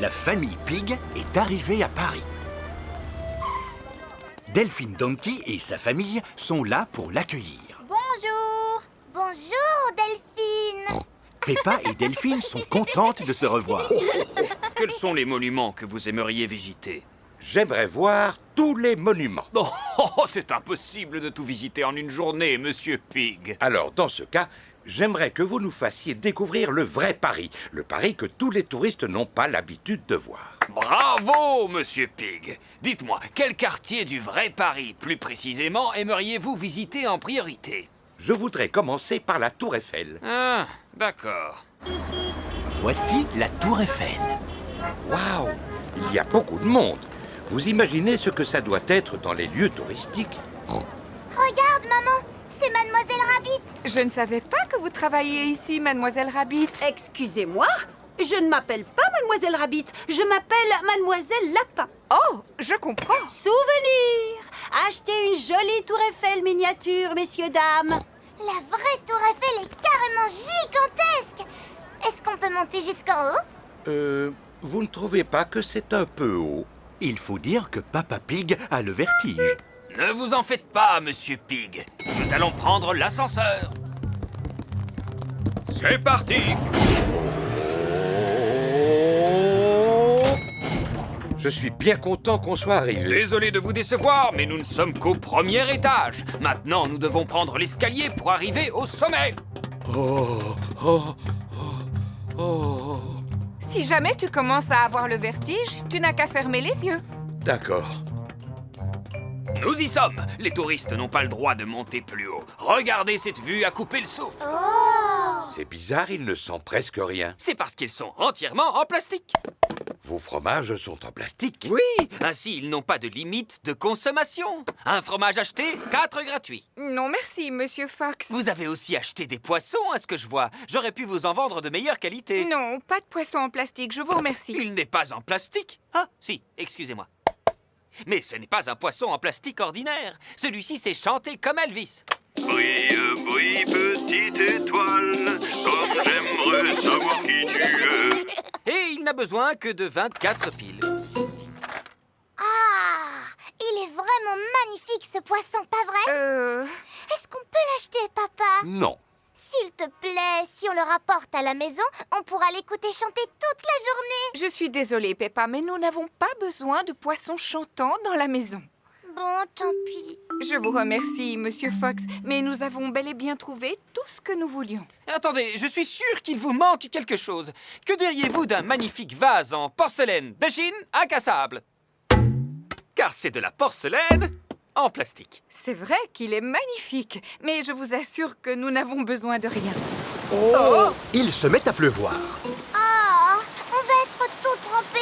la famille Pig est arrivée à Paris. Delphine Donkey et sa famille sont là pour l'accueillir. Bonjour! Bonjour, Delphine! Peppa et Delphine sont contentes de se revoir. Quels sont les monuments que vous aimeriez visiter? J'aimerais voir tous les monuments. Oh, c'est impossible de tout visiter en une journée, Monsieur Pig. Alors, dans ce cas, j'aimerais que vous nous fassiez découvrir le vrai Paris. Le Paris que tous les touristes n'ont pas l'habitude de voir. Bravo, Monsieur Pig. Dites-moi, quel quartier du vrai Paris, plus précisément, aimeriez-vous visiter en priorité? Je voudrais commencer par la Tour Eiffel. Ah, d'accord. Voici la Tour Eiffel. Waouh! Il y a beaucoup de monde. Vous imaginez ce que ça doit être dans les lieux touristiques? Regarde, maman! C'est Mademoiselle Rabbit! Je ne savais pas que vous travailliez ici, Mademoiselle Rabbit. Excusez-moi, je ne m'appelle pas Mademoiselle Rabbit, je m'appelle Mademoiselle Lapin. Oh, je comprends. Souvenir! Achetez une jolie tour Eiffel miniature, messieurs, dames. La vraie tour Eiffel est carrément gigantesque! Est-ce qu'on peut monter jusqu'en haut? Vous ne trouvez pas que c'est un peu haut? Il faut dire que Papa Pig a le vertige. Ne vous en faites pas, Monsieur Pig. Nous allons prendre l'ascenseur. C'est parti! Je suis bien content qu'on soit arrivé. Désolé de vous décevoir, mais nous ne sommes qu'au premier étage. Maintenant, nous devons prendre l'escalier pour arriver au sommet. Si jamais tu commences à avoir le vertige, tu n'as qu'à fermer les yeux. D'accord. Nous y sommes. Les touristes n'ont pas le droit de monter plus haut. Regardez cette vue à couper le souffle. C'est bizarre, il ne sent presque rien. C'est parce qu'ils sont entièrement en plastique. Vos fromages sont en plastique? Oui, ainsi ils n'ont pas de limite de consommation. Un fromage acheté, 4 gratuits. Non, merci, Monsieur Fox. Vous avez aussi acheté des poissons, à ce que je vois. J'aurais pu vous en vendre de meilleure qualité. Non, pas de poisson en plastique, je vous remercie. Il n'est pas en plastique. Ah, si, excusez-moi. Mais ce n'est pas un poisson en plastique ordinaire. Celui-ci sait chanter comme Elvis. Brille, brille, petite étoile, comme j'aimerais savoir qui tu es. Et il n'a besoin que de 24 piles. Ah! Il est vraiment magnifique, ce poisson, pas vrai? Est-ce qu'on peut l'acheter, papa? Non. S'il te plaît, si on le rapporte à la maison, on pourra l'écouter chanter toute la journée. Je suis désolée, Peppa, mais nous n'avons pas besoin de poissons chantants dans la maison. Bon, tant pis. Je vous remercie, Monsieur Fox, mais nous avons bel et bien trouvé tout ce que nous voulions. Attendez, je suis sûr qu'il vous manque quelque chose. Que diriez-vous d'un magnifique vase en porcelaine de Chine incassable? Car c'est de la porcelaine en plastique. C'est vrai qu'il est magnifique, mais je vous assure que nous n'avons besoin de rien. Il se met à pleuvoir. Ah! On va être tout trempés.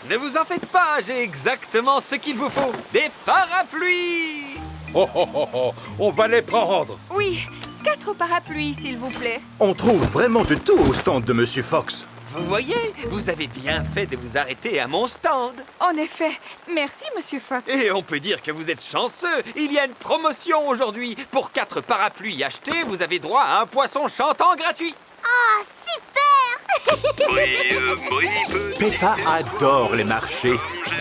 Ne vous en faites pas, j'ai exactement ce qu'il vous faut. Des parapluies! Oh, oh, oh, oh, on va les prendre. Oui, 4 parapluies, s'il vous plaît. On trouve vraiment de tout au stand de Monsieur Fox. Vous voyez, vous avez bien fait de vous arrêter à mon stand. En effet, merci, Monsieur Fox. Et on peut dire que vous êtes chanceux. Il y a une promotion aujourd'hui. Pour 4 parapluies achetés, vous avez droit à un poisson chantant gratuit. Ah, super! Brille, brille, petite Peppa adore les marchés.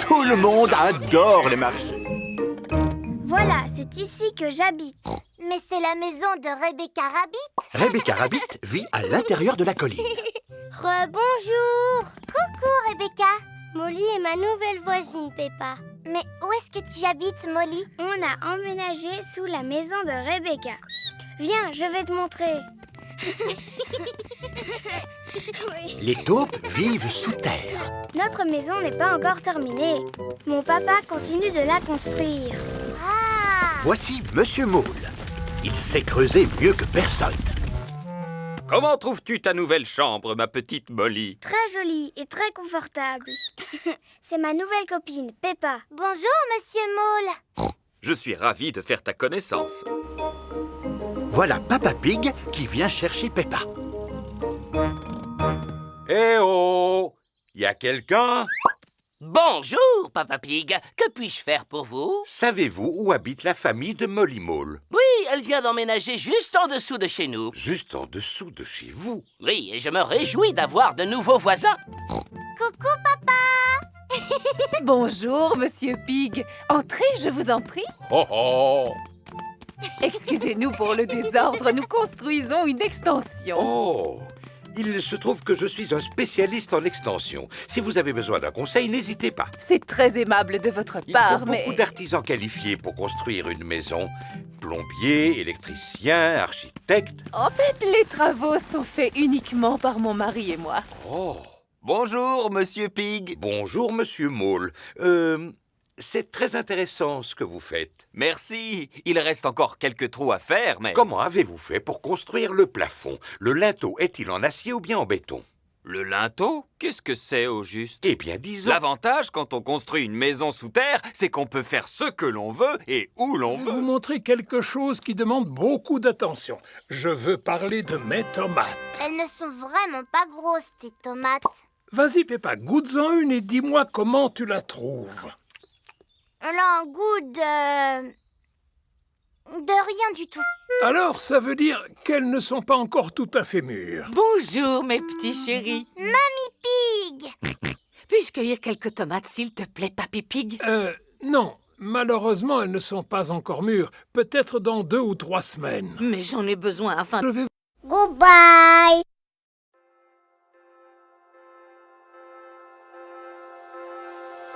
Tout le monde adore les marchés. Voilà, c'est ici que j'habite. Mais c'est la maison de Rebecca Rabbit. Rebecca Rabbit vit à l'intérieur de la colline. Rebonjour. Coucou, Rebecca. Molly est ma nouvelle voisine, Peppa. Mais où est-ce que tu habites, Molly? On a emménagé sous la maison de Rebecca. Viens, je vais te montrer. Oui. Les taupes vivent sous terre. Notre maison n'est pas encore terminée. Mon papa continue de la construire. Ah! Voici Monsieur Moule. Il sait creuser mieux que personne. Comment trouves-tu ta nouvelle chambre, ma petite Molly? Très jolie et très confortable. C'est ma nouvelle copine, Peppa. Bonjour, Monsieur Moule. Je suis ravi de faire ta connaissance. Voilà Papa Pig qui vient chercher Peppa. Eh oh! Y a quelqu'un? Bonjour, Papa Pig. Que puis-je faire pour vous? Savez-vous où habite la famille de Molly Mole? Oui, elle vient d'emménager juste en dessous de chez nous. Juste en dessous de chez vous. Oui, et je me réjouis d'avoir de nouveaux voisins. Coucou, papa. Bonjour, Monsieur Pig. Entrez, je vous en prie. Oh oh! Excusez-nous pour le désordre, nous construisons une extension. Oh! Il se trouve que je suis un spécialiste en extension. Si vous avez besoin d'un conseil, n'hésitez pas. C'est très aimable de votre Il part, faut mais... beaucoup d'artisans qualifiés pour construire une maison. Plombiers, électriciens, architectes. En fait, les travaux sont faits uniquement par mon mari et moi. Oh! Bonjour, Monsieur Pig. Bonjour, Monsieur Maule. C'est très intéressant ce que vous faites. Merci. Il reste encore quelques trous à faire, mais... Comment avez-vous fait pour construire le plafond? Le linteau est-il en acier ou bien en béton? Le linteau? Qu'est-ce que c'est au juste? Eh bien, disons... L'avantage quand on construit une maison sous terre, c'est qu'on peut faire ce que l'on veut et où l'on Je vais vous veut. montrer quelque chose qui demande beaucoup d'attention. Je veux parler de mes tomates. Elles ne sont vraiment pas grosses, tes tomates. Vas-y, Peppa, goûte-en une et dis-moi comment tu la trouves. Elle a un goût de rien du tout. Alors, ça veut dire qu'elles ne sont pas encore tout à fait mûres. Bonjour, mes petits chéris. Mamie Pig. Puis-je cueillir quelques tomates, s'il te plaît, Papy Pig? Non. Malheureusement, elles ne sont pas encore mûres. Peut-être dans 2 ou 3 semaines. Mais j'en ai besoin afin... Je vais Goodbye.